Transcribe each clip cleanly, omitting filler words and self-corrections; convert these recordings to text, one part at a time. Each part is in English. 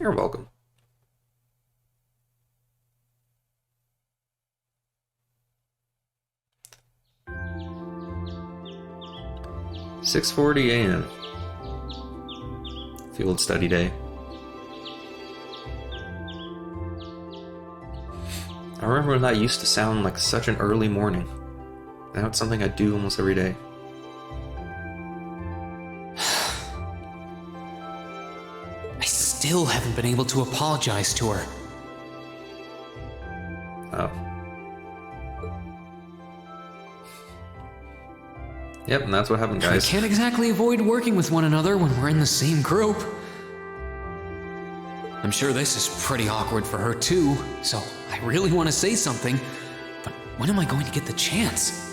You're welcome. "6:40 a.m. Field study day. I remember when that used to sound like such an early morning. Now it's something I do almost every day. I still haven't been able to apologize to her. Oh. Yep, and that's what happened, We guys. can't exactly avoid working with one another when we're in the same group. I'm sure this is pretty awkward for her too, so I really want to say something, but when am I going to get the chance?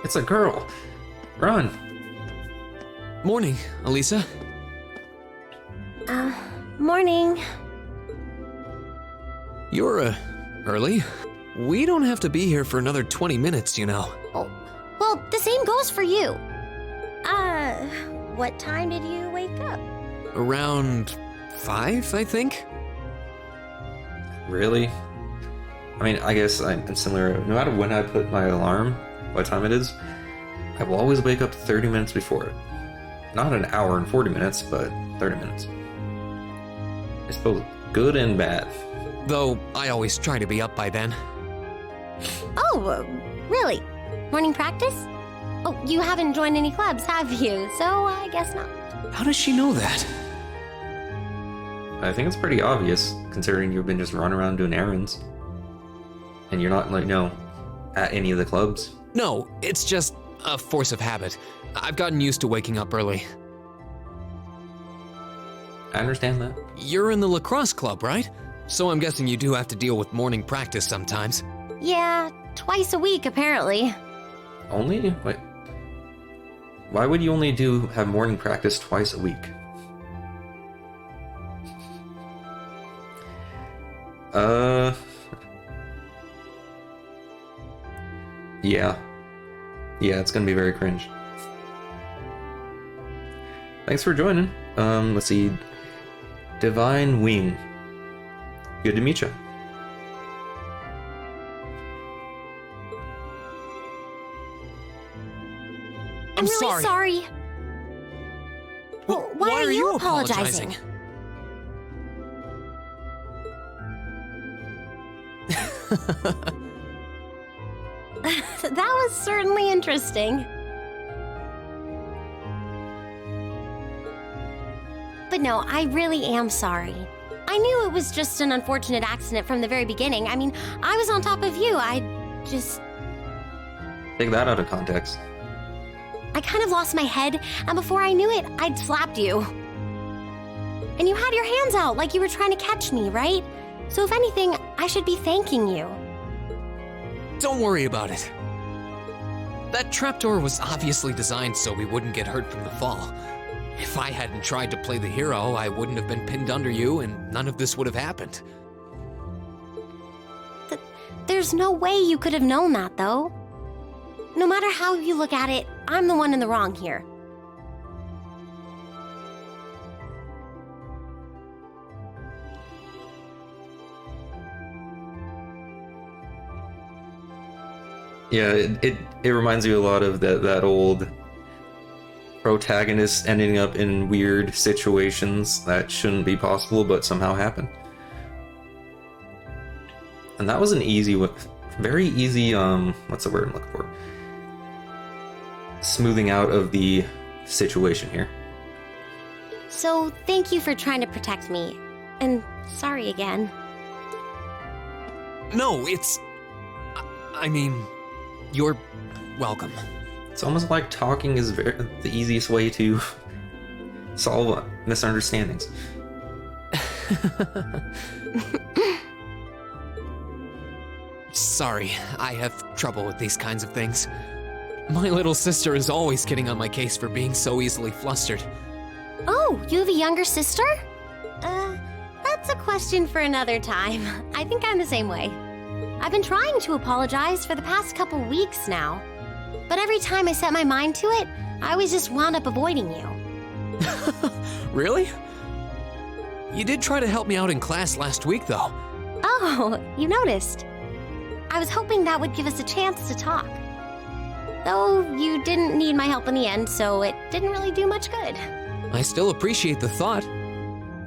It's a girl. Run. Morning, Elisa. Morning. You're, early. We don't have to be here for another 20 minutes, you know. Oh, well, the same goes for you. What time did you wake up? Around 5, I think? Really? I mean, I guess I'm similar. No matter when I put my alarm, what time it is, I will always wake up 30 minutes before it. Not an hour and 40 minutes, but 30 minutes. It's both good and bad. Though I always try to be up by then. Oh, really? Morning practice? Oh, you haven't joined any clubs, have you? So I guess not. How does she know that? I think it's pretty obvious, considering you've been just running around doing errands. And you're not, like, at any of the clubs. No, it's just a force of habit. I've gotten used to waking up early. I understand that. You're in the lacrosse club, right? So I'm guessing you do have to deal with morning practice sometimes. Yeah, twice a week, apparently. Only? Wait. Why would you only have morning practice twice a week? Yeah. Yeah, it's gonna be very cringe. Thanks for joining. Let's see. Divine Wing. Good to meet you. I'm really sorry. Well, why are you apologizing? That was certainly interesting. But no, I really am sorry. I knew it was just an unfortunate accident from the very beginning. I mean, I was on top of you. I Take that out of context. I kind of lost my head, and before I knew it, I'd slapped you. And you had your hands out like you were trying to catch me, right? So if anything, I should be thanking you. Don't worry about it. That trapdoor was obviously designed so we wouldn't get hurt from the fall. If I hadn't tried to play the hero, I wouldn't have been pinned under you, and none of this would have happened. There's no way you could have known that, though. No matter how you look at it, I'm the one in the wrong here. Yeah, it reminds me a lot of that old protagonist ending up in weird situations that shouldn't be possible but somehow happen. And that was an very easy, what's the word I'm looking for? Smoothing out of the situation here. So, thank you for trying to protect me. And sorry again. No, I mean, you're welcome. It's almost like talking is the easiest way to solve misunderstandings. Sorry, I have trouble with these kinds of things. My little sister is always getting on my case for being so easily flustered. Oh, you have a younger sister? That's a question for another time. I think I'm the same way. I've been trying to apologize for the past couple weeks now. But every time I set my mind to it, I always just wound up avoiding you. Really? You did try to help me out in class last week, though. Oh, you noticed. I was hoping that would give us a chance to talk. Though you didn't need my help in the end, so it didn't really do much good. I still appreciate the thought.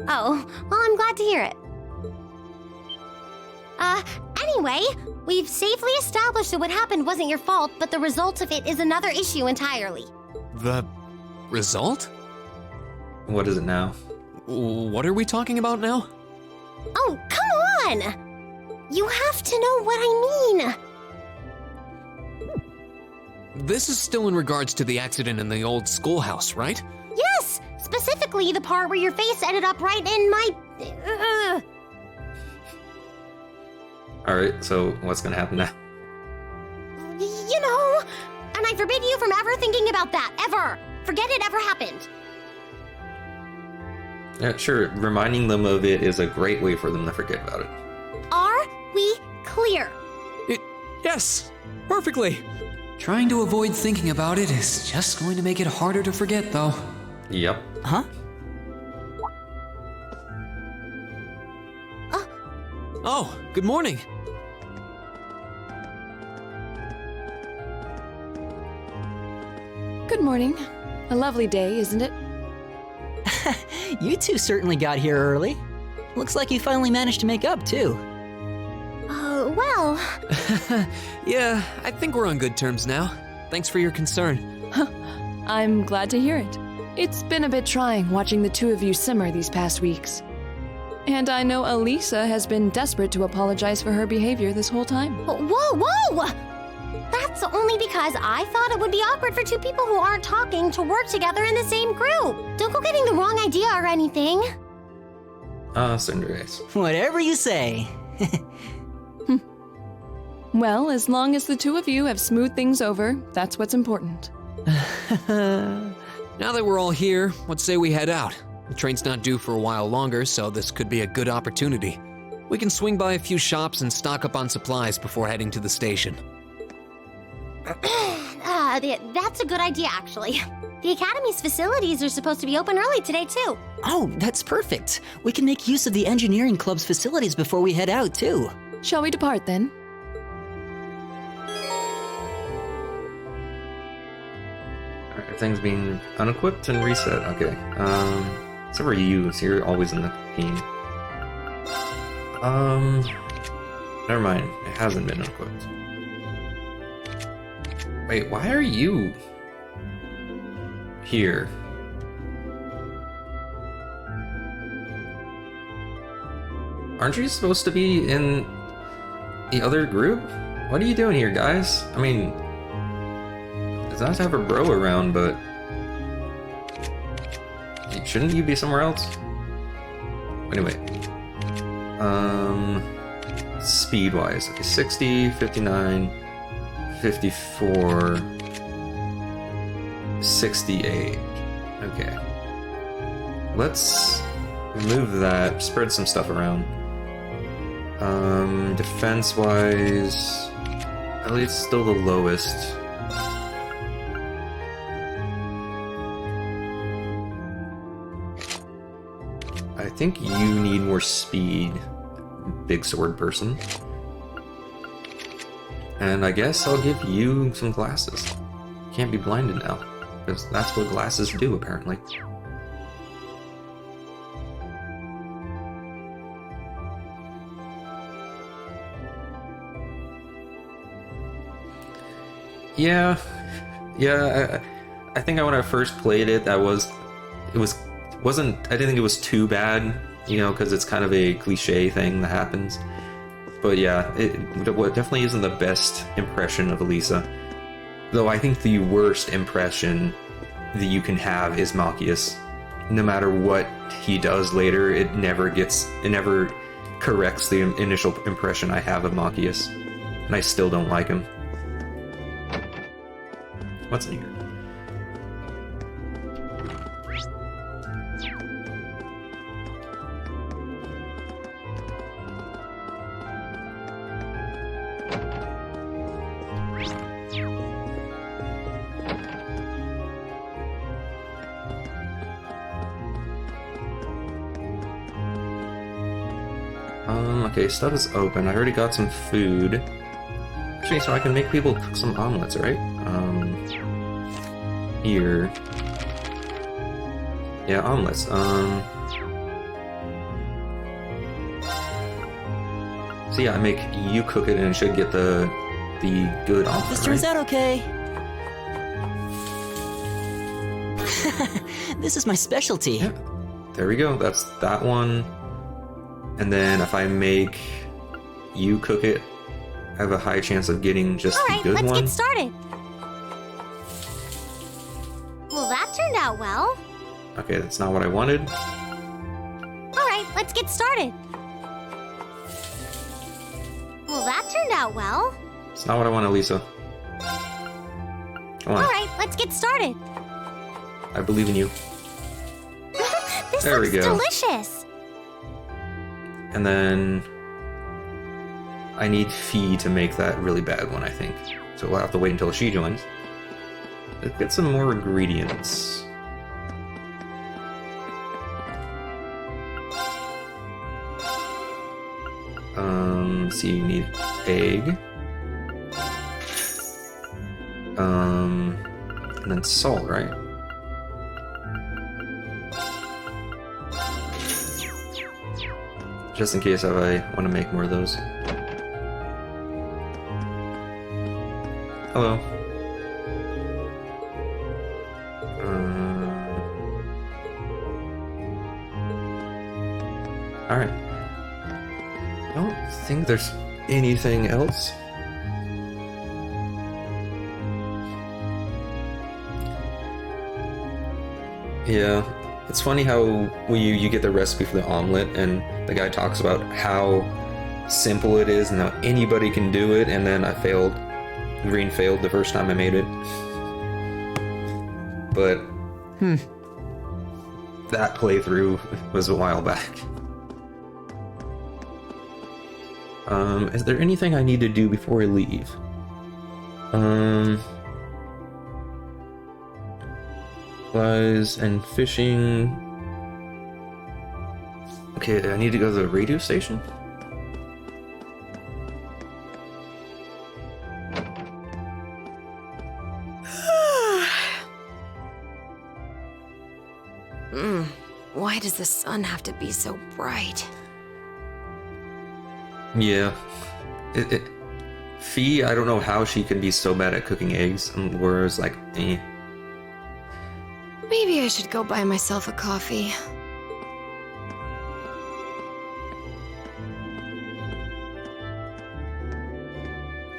Oh, well, I'm glad to hear it. Anyway, we've safely established that what happened wasn't your fault, but the result of it is another issue entirely. The result? What is it now? What are we talking about now? Oh, come on! You have to know what I mean. This is still in regards to the accident in the old schoolhouse, right? Yes, specifically the part where your face ended up right in my... Alright, so what's gonna happen now? You know, and I forbid you from ever thinking about that, ever. Forget it ever happened. Yeah, sure, reminding them of it is a great way for them to forget about it. Are we clear? Yes, perfectly. Trying to avoid thinking about it is just going to make it harder to forget, though. Yep. Huh? Oh, good morning. Good morning. A lovely day, isn't it? You two certainly got here early. Looks like you finally managed to make up, too. Well... Yeah, I think we're on good terms now. Thanks for your concern. I'm glad to hear it. It's been a bit trying watching the two of you simmer these past weeks. And I know Elisa has been desperate to apologize for her behavior this whole time. Whoa! That's only because I thought it would be awkward for two people who aren't talking to work together in the same group. Don't go getting the wrong idea or anything. Cinderace. Whatever you say. Well, as long as the two of you have smoothed things over, that's what's important. Now that we're all here, let's say we head out. The train's not due for a while longer, so this could be a good opportunity. We can swing by a few shops and stock up on supplies before heading to the station. That's a good idea, actually. The Academy's facilities are supposed to be open early today, too. Oh, that's perfect. We can make use of the engineering club's facilities before we head out, too. Shall we depart then? Alright, everything's being unequipped and reset. Okay. Except for you, so you're always in the team. Never mind. It hasn't been unequipped. Wait, why are you here? Aren't you supposed to be in the other group? What are you doing here, guys? I mean, it's nice to have a bro around, but shouldn't you be somewhere else? Anyway, speed-wise, okay, 60, 59, 54, 68. Okay. Let's move that, spread some stuff around. Defense-wise, at least still the lowest. I think you need more speed, big sword person. And I guess I'll give you some glasses. Can't be blinded now, because that's what glasses do, apparently. Yeah, I think when I first played it, I didn't think it was too bad, you know, because it's kind of a cliche thing that happens. But yeah, it definitely isn't the best impression of Elisa. Though I think the worst impression that you can have is Malchius. No matter what he does later, it never corrects the initial impression I have of Malchius. And I still don't like him. What's in here? Okay, stuff is open. I already got some food. Actually, so I can make people cook some omelets, right? Here. Yeah, omelets. So yeah, I make you cook it and it should get the good omelet, This turns right? out okay. This is my specialty. Yeah. There we go. That's that one. And then if I make you cook it, I have a high chance of getting just All the right, good let's one. get started. Well, that turned out well. Okay, that's not what I wanted. All right, let's get started. Well, that turned out well. It's not what I wanted, Lisa. Come on. All right, let's get started. I believe in you. This There we looks go. delicious. And then I need Fee to make that really bad one, I think. So we'll have to wait until she joins. Let's get some more ingredients. So you need egg. And then salt, right? Just in case if I want to make more of those. Hello. Alright. I don't think there's anything else. Yeah. It's funny how you get the recipe for the omelet and the guy talks about how simple it is and how anybody can do it, and then I failed. Green failed the first time I made it. But that playthrough was a while back. Is there anything I need to do before I leave? Supplies and fishing. Okay, I need to go to the radio station? Why does the sun have to be so bright? Yeah. Fee, I don't know how she can be so bad at cooking eggs, and whereas like, eh. Maybe I should go buy myself a coffee.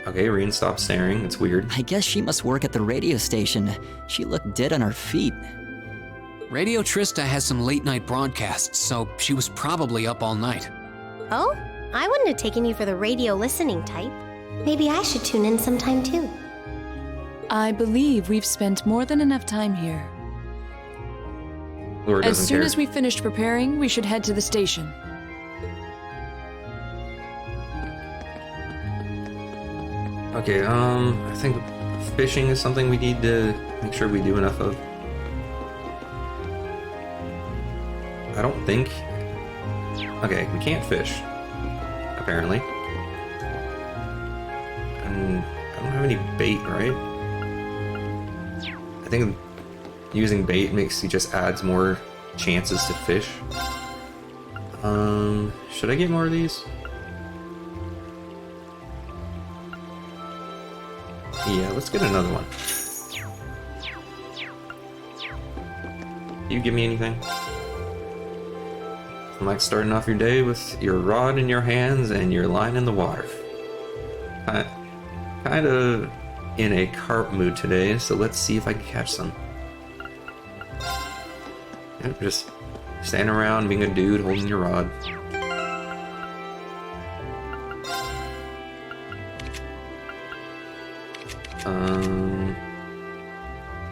Okay, Reen, stop staring. It's weird. I guess she must work at the radio station. She looked dead on her feet. Radio Trista has some late night broadcasts, so she was probably up all night. Oh? I wouldn't have taken you for the radio listening type. Maybe I should tune in sometime too. I believe we've spent more than enough time here. Laura As doesn't soon care. as we've finished preparing, we should head to the station. Okay, I think fishing is something we need to make sure we do enough of. I don't think... Okay, we can't fish, apparently. And I don't have any bait, right? I think using bait makes you just adds more chances to fish. Should I get more of these? Yeah, let's get another one. You give me anything? I'm like starting off your day with your rod in your hands and your line in the water. Kind of in a carp mood today, so let's see if I can catch some. Yep, just standing around being a dude holding your rod.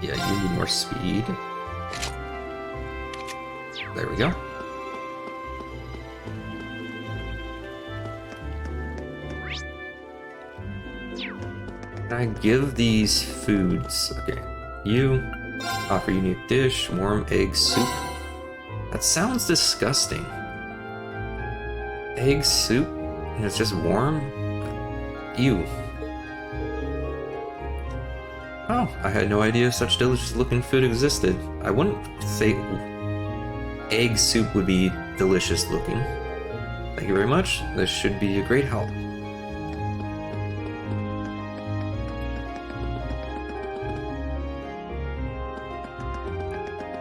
Yeah, you need more speed. There we go. Can I give these foods? Okay, you offer unique dish, warm egg soup. That sounds disgusting. Egg soup? And it's just warm? Ew. Oh, I had no idea such delicious looking food existed. I wouldn't say egg soup would be delicious looking. Thank you very much. This should be a great help.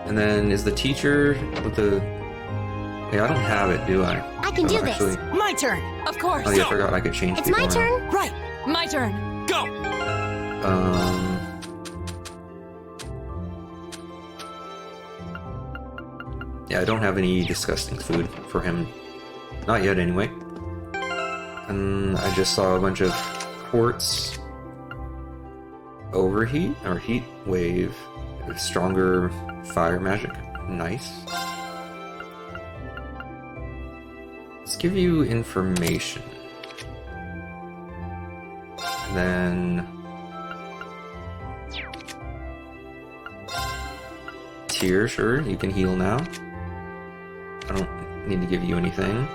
And then is the teacher with the... Hey, I don't have it, do I? I can do this. My turn! Of course. Oh yeah, I forgot I could change It's people my around. turn. Right! My turn. Go! Yeah, I don't have any disgusting food for him. Not yet, anyway. And I just saw a bunch of quartz overheat, or heat wave, stronger fire magic. Nice. Let's give you information. And then... Tear, sure, you can heal now. I don't need to give you anything.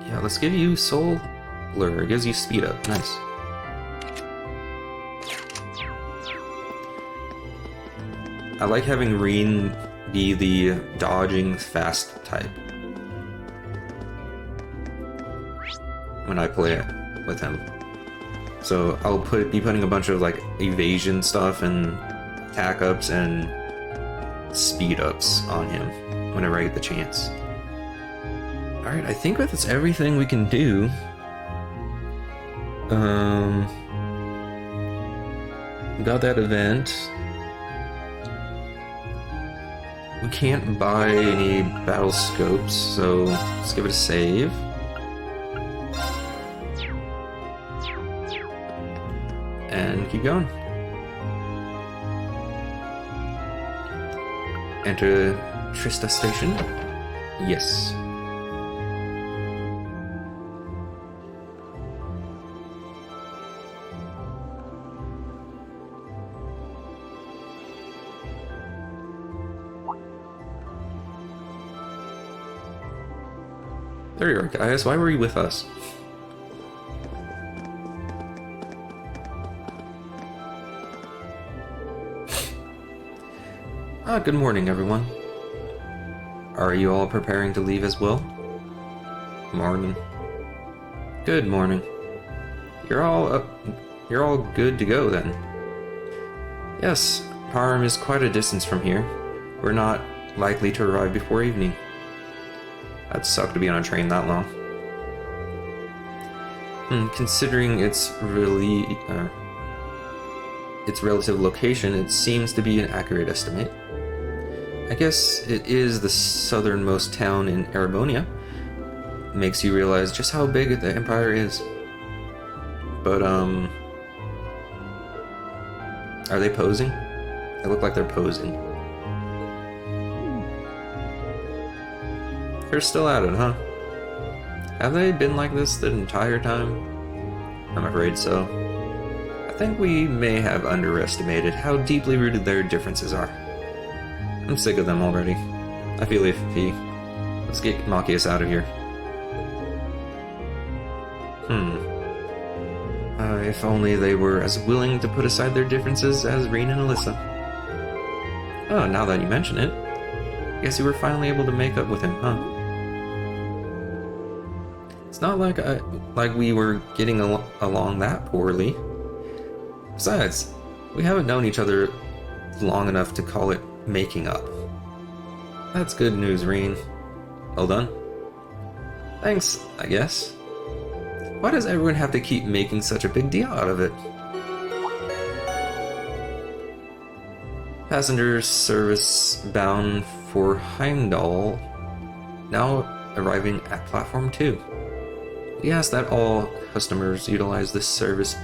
Yeah, let's give you Soul Lure. It gives you speed up. Nice. I like having Reen be the dodging fast type when I play it with him. So I'll be putting a bunch of like evasion stuff and attack ups and speed ups on him whenever I get the chance. Alright, I think that's everything we can do. We got that event. We can't buy any battle scopes, so let's give it a save. And keep going. Enter Trista Station. Yes. There you are, guys. Why were you with us? Good morning, everyone. Are you all preparing to leave as well? Morning. Good morning. You're all good to go then. Yes, Parham is quite a distance from here. We're not likely to arrive before evening. That'd suck to be on a train that long. Considering its relative location, it seems to be an accurate estimate. I guess it is the southernmost town in Erebonia. Makes you realize just how big the Empire is. But, are they posing? They look like they're posing. They're still at it, huh? Have they been like this the entire time? I'm afraid so. I think we may have underestimated how deeply rooted their differences are. I'm sick of them already. I feel iffy. Let's get Machias out of here. If only they were as willing to put aside their differences as Reen and Alyssa. Oh, now that you mention it, I guess you were finally able to make up with him, huh? It's not like we were getting along that poorly. Besides, we haven't known each other long enough to call it making up. That's good news, Reen. Well done. Thanks, I guess. Why does everyone have to keep making such a big deal out of it? Passenger service bound for Heimdall now arriving at platform 2. We ask that all customers utilizing this service,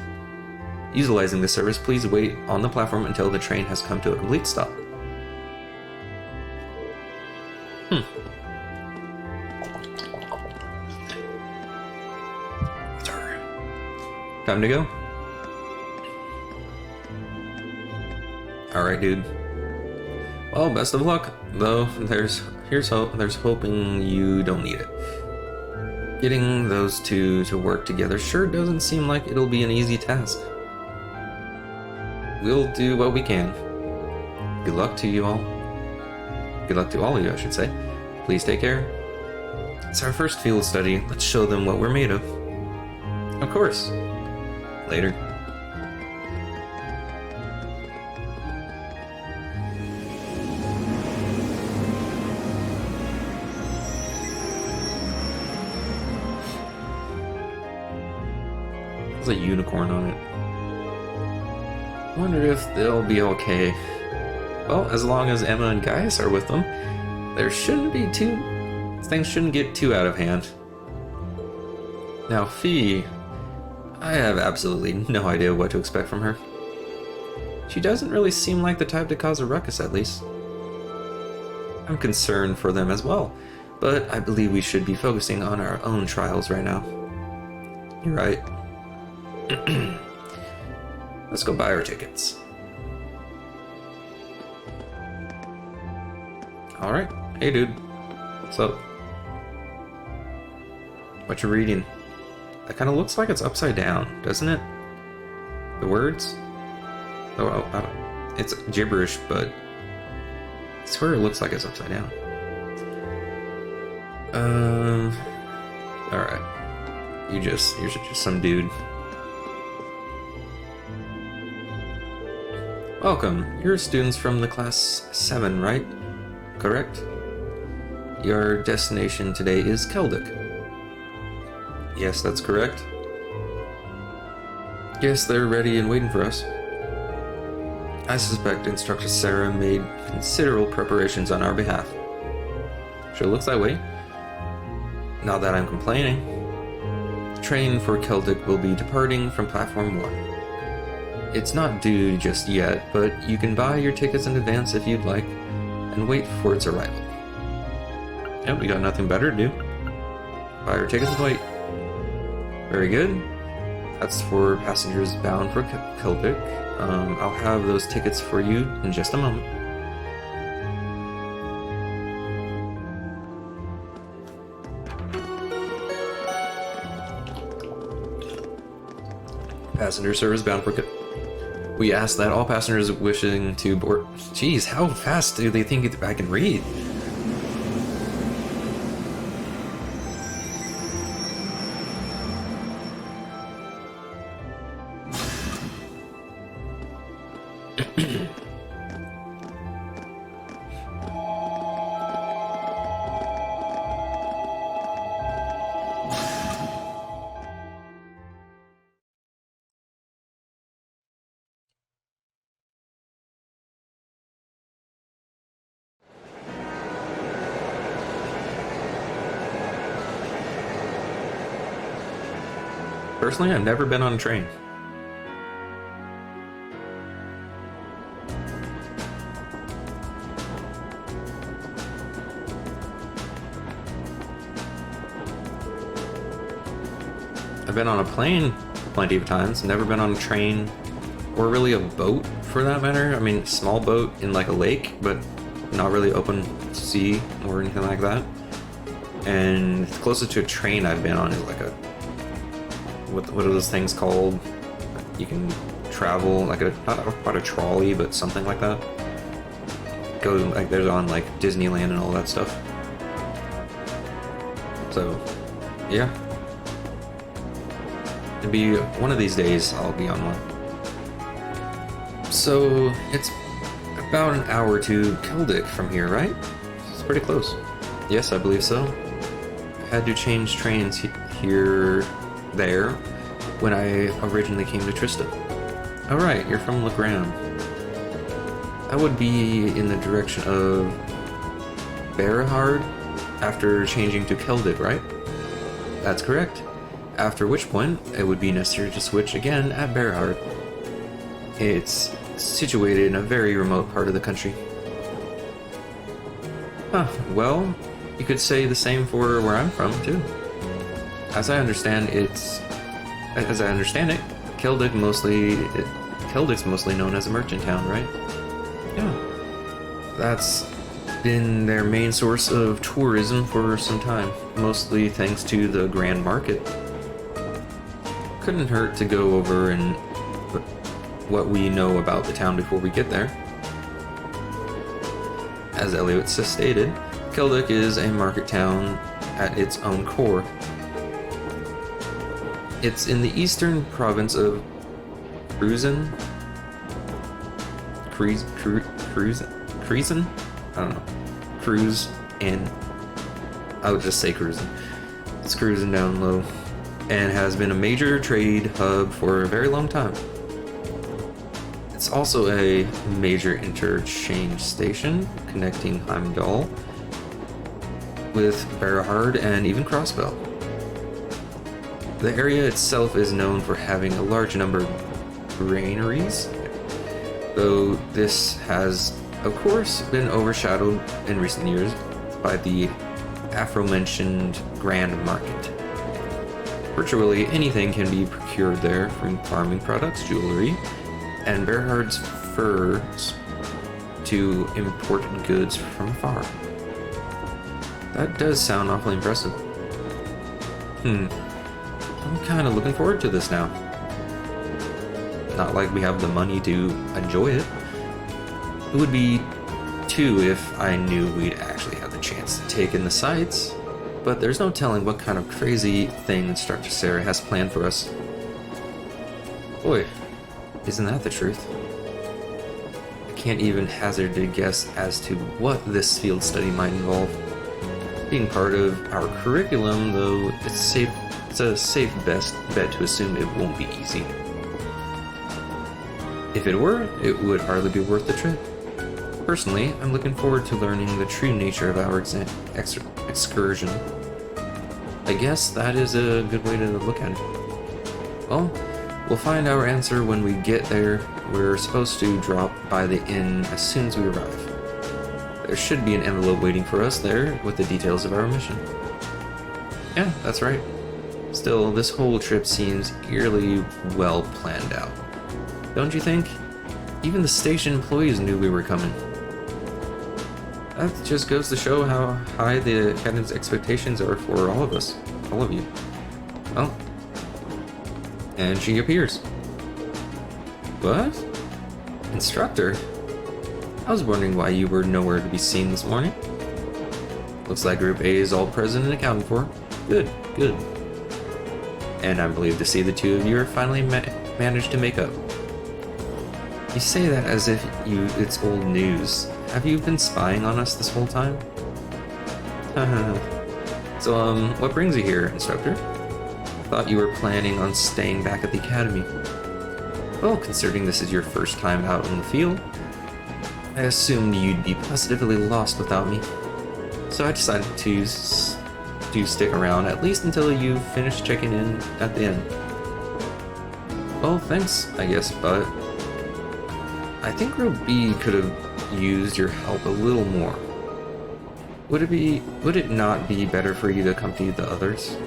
please wait on the platform until the train has come to a complete stop. Time to go. Alright, dude. Well, best of luck, though there's here's hope. There's hoping you don't need it. Getting those two to work together sure doesn't seem like it'll be an easy task. We'll do what we can. Good luck to you all. Good luck to all of you, I should say. Please take care. It's our first field study. Let's show them what we're made of. Of course. Later. There's a unicorn on it. Wonder if they'll be okay. Well, as long as Emma and Gaius are with them, things shouldn't get too out of hand. Now, Fee, I have absolutely no idea what to expect from her. She doesn't really seem like the type to cause a ruckus, at least. I'm concerned for them as well, but I believe we should be focusing on our own trials right now. You're right. Let's go buy our tickets. Alright. Hey, dude. What's up? What you reading? That kind of looks like it's upside down, doesn't it? The words? Oh, it's gibberish, but I swear it looks like it's upside down. Alright. You're just some dude. Welcome. You're students from the class 7, right? Correct? Your destination today is Keldic. Yes, that's correct. Yes, they're ready and waiting for us. I suspect Instructor Sarah made considerable preparations on our behalf. Sure looks that way. Not that I'm complaining. The train for Keldic will be departing from Platform 1. It's not due just yet, but you can buy your tickets in advance if you'd like, and wait for its arrival. Yep, we got nothing better to do. Buy our tickets and wait. Very good. That's for passengers bound for Keldic. I'll have those tickets for you in just a moment. Passenger service bound for Keldic. We ask that all passengers wishing to board... Jeez, how fast do they think I can read? Personally, I've never been on a train. I've been on a plane plenty of times, never been on a train, or really a boat for that matter. I mean, small boat in like a lake, but not really open sea or anything like that. And the closest to a train I've been on is like a what are those things called? You can travel like not quite a trolley, but something like that. Goes like there's on like Disneyland and all that stuff. So, yeah. Maybe one of these days I'll be on one. So it's about an hour to Keldic from here, right? It's pretty close. Yes, I believe so. I had to change trains there when I originally came to Trista. Oh right, you're from Legram. I would be in the direction of Berahard after changing to Keldic, right? That's correct. After which point, it would be necessary to switch again at Berahard. It's situated in a very remote part of the country. Huh, well, you could say the same for where I'm from, too. As I understand it, Keldic's mostly known as a merchant town, right? Yeah. That's been their main source of tourism for some time, mostly thanks to the Grand Market. Couldn't hurt to go over and what we know about the town before we get there. As Elliot just stated, Kelduk is a market town at its own core. It's in the eastern province of Cruzen? Cruzen? I don't know. Cruise, and I would just say Cruzen. It's cruising down low, and has been a major trade hub for a very long time. It's also a major interchange station connecting Heimdall with Berhard and even Crossbell. The area itself is known for having a large number of granaries, though this has, of course, been overshadowed in recent years by the aforementioned Grand Market. Virtually anything can be procured there, from farming products, jewelry, and Berhard's furs to imported goods from afar. That does sound awfully impressive. I'm kind of looking forward to this now. Not like we have the money to enjoy it. It would be too if I knew we'd actually have the chance to take in the sights, but there's no telling what kind of crazy thing Instructor Sarah has planned for us. Boy, isn't that the truth? I can't even hazard a guess as to what this field study might involve. Being part of our curriculum, though, it's a safe best bet to assume it won't be easy. If it were, it would hardly be worth the trip. Personally, I'm looking forward to learning the true nature of our excursion. I guess that is a good way to look at it. Well, we'll find our answer when we get there. We're supposed to drop by the inn as soon as we arrive. There should be an envelope waiting for us there with the details of our mission. Yeah, that's right. Still, this whole trip seems eerily well planned out. Don't you think? Even the station employees knew we were coming. That just goes to show how high the Academy's expectations are for all of us. All of you. Oh. And she appears. What? Instructor? I was wondering why you were nowhere to be seen this morning. Looks like Group A is all present and accounted for. Good, good. And I'm relieved to see the two of you are finally managed to make up. You say that as if it's old news. Have you been spying on us this whole time? So, what brings you here, Instructor? Thought you were planning on staying back at the Academy. Well, considering this is your first time out in the field, I assumed you'd be positively lost without me. So I decided to stick around at least until you finish checking in at the end. Well, thanks, I guess, but I think Group B could have used your help a little more. Would it not be better for you to accompany the others?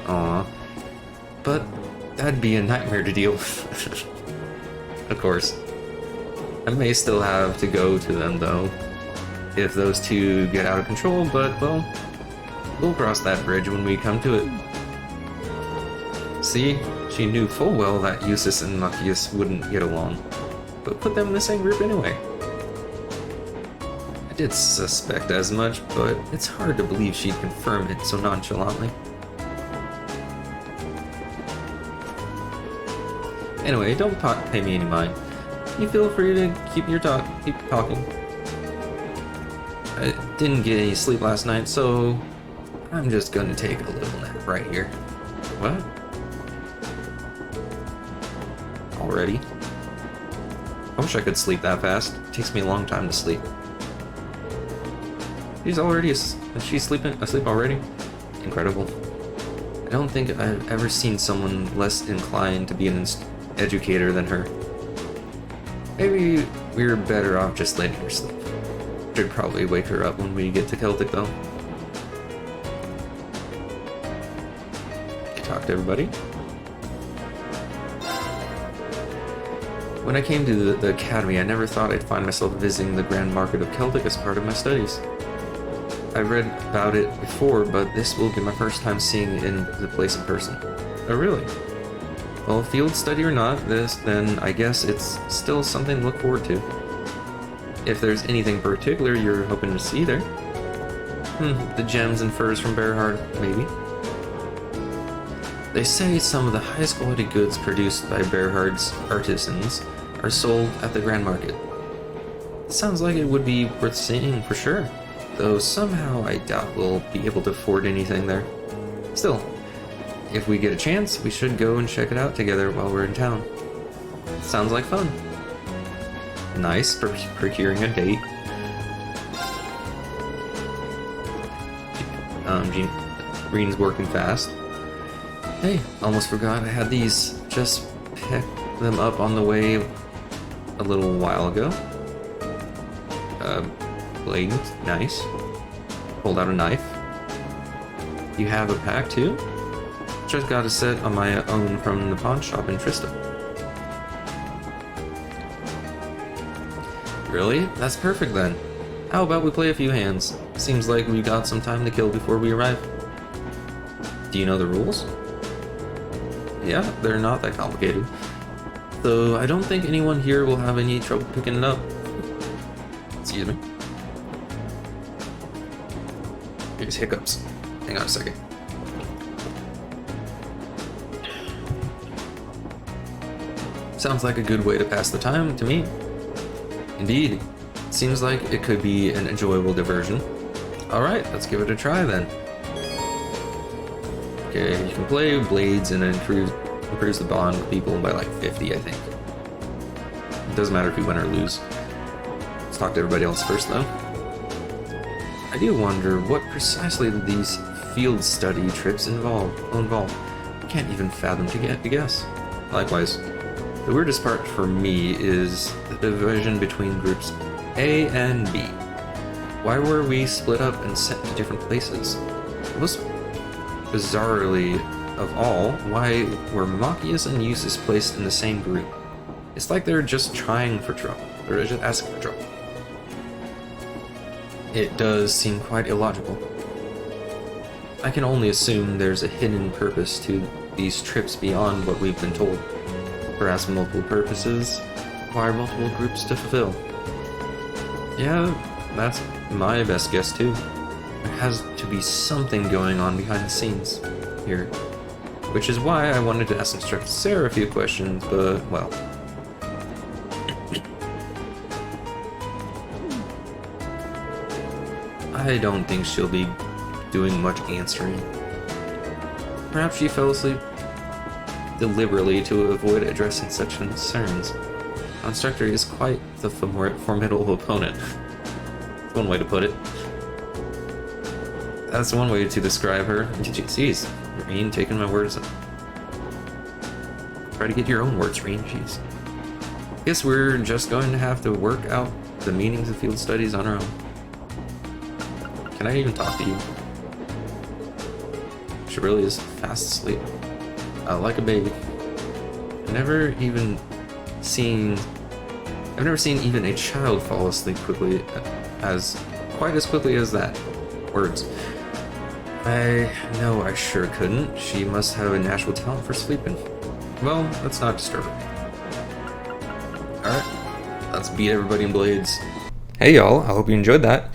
Aw, but that'd be a nightmare to deal with. Of course. I may still have to go to them though, if those two get out of control, but well, we'll cross that bridge when we come to it. See, she knew full well that Eustace and Machias wouldn't get along, but put them in the same group anyway. I did suspect as much, but it's hard to believe she'd confirm it so nonchalantly. Anyway, don't pay me any mind. You feel free to keep talking. I didn't get any sleep last night, so I'm just gonna take a little nap right here. What? Already? I wish I could sleep that fast. It takes me a long time to sleep. Is she asleep already? Incredible. I don't think I've ever seen someone less inclined to be an educator than her. Maybe we're better off just letting her sleep. Should probably wake her up when we get to Celtic though. Talk to everybody. When I came to the academy, I never thought I'd find myself visiting the Grand Market of Celtic as part of my studies. I read about it before, but this will be my first time seeing it in the place in person. Oh, really? Well, field study or not, then I guess it's still something to look forward to. If there's anything particular you're hoping to see there. The gems and furs from Berhard, maybe. They say some of the highest quality goods produced by Berhard's artisans are sold at the Grand Market. It sounds like it would be worth seeing for sure, though somehow I doubt we'll be able to afford anything there. Still, if we get a chance, we should go and check it out together while we're in town. Sounds like fun. Nice, procuring a date. Green's working fast. Hey, almost forgot I had these. Just picked them up on the way a little while ago. Blade, nice. Pulled out a knife. You have a pack too? Just got a set on my own from the pawn shop in Trista. Really? That's perfect then. How about we play a few hands? Seems like we got some time to kill before we arrive. Do you know the rules? Yeah, they're not that complicated. Though I don't think anyone here will have any trouble picking it up. Excuse me. Here's hiccups. Hang on a second. Sounds like a good way to pass the time to me. Indeed. Seems like it could be an enjoyable diversion. Alright, let's give it a try then. Okay, you can play blades and improves the bond with people by like 50, I think. It doesn't matter if you win or lose. Let's talk to everybody else first though. I do wonder what precisely these field study trips involve. I can't even fathom to guess. Likewise, the weirdest part for me is the division between groups A and B. Why were we split up and sent to different places? Most bizarrely of all, why were Machias and Eustace placed in the same group? It's like they're just trying for trouble, or just asking for trouble. It does seem quite illogical. I can only assume there's a hidden purpose to these trips beyond what we've been told. Perhaps multiple purposes require multiple groups to fulfill. Yeah, that's my best guess too. There has to be something going on behind the scenes here. Which is why I wanted to ask Instructor Sarah a few questions, but, well. I don't think she'll be doing much answering. Perhaps she fell asleep deliberately to avoid addressing such concerns. Instructor is quite the formidable opponent. That's one way to put it. That's one way to describe her. Jeez, Reen, taking my words. Try to get your own words, Reen. Jeez. Guess we're just going to have to work out the meanings of field studies on our own. Can I even talk to you? She really is fast asleep. Like a baby. I've never seen even a child fall asleep quite as quickly as that. Words. I know I sure couldn't. She must have a natural talent for sleeping. Well, let's not disturb her. Alright, let's beat everybody in Blades. Hey y'all, I hope you enjoyed that.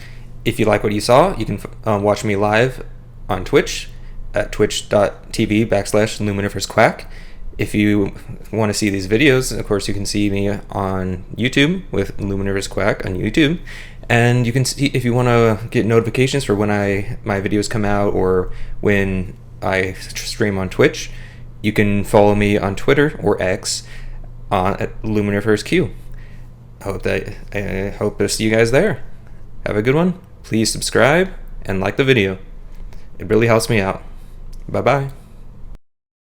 If you like what you saw, you can watch me live on Twitch at twitch.tv/Luminiferous If you want to see these videos, of course, you can see me on YouTube with Luminiferous Quack on YouTube. And you can see, if you want to get notifications for when my videos come out or when I stream on Twitch, you can follow me on Twitter or X at LuminiferousQ. I hope to see you guys there. Have a good one. Please subscribe and like the video. It really helps me out. Bye-bye.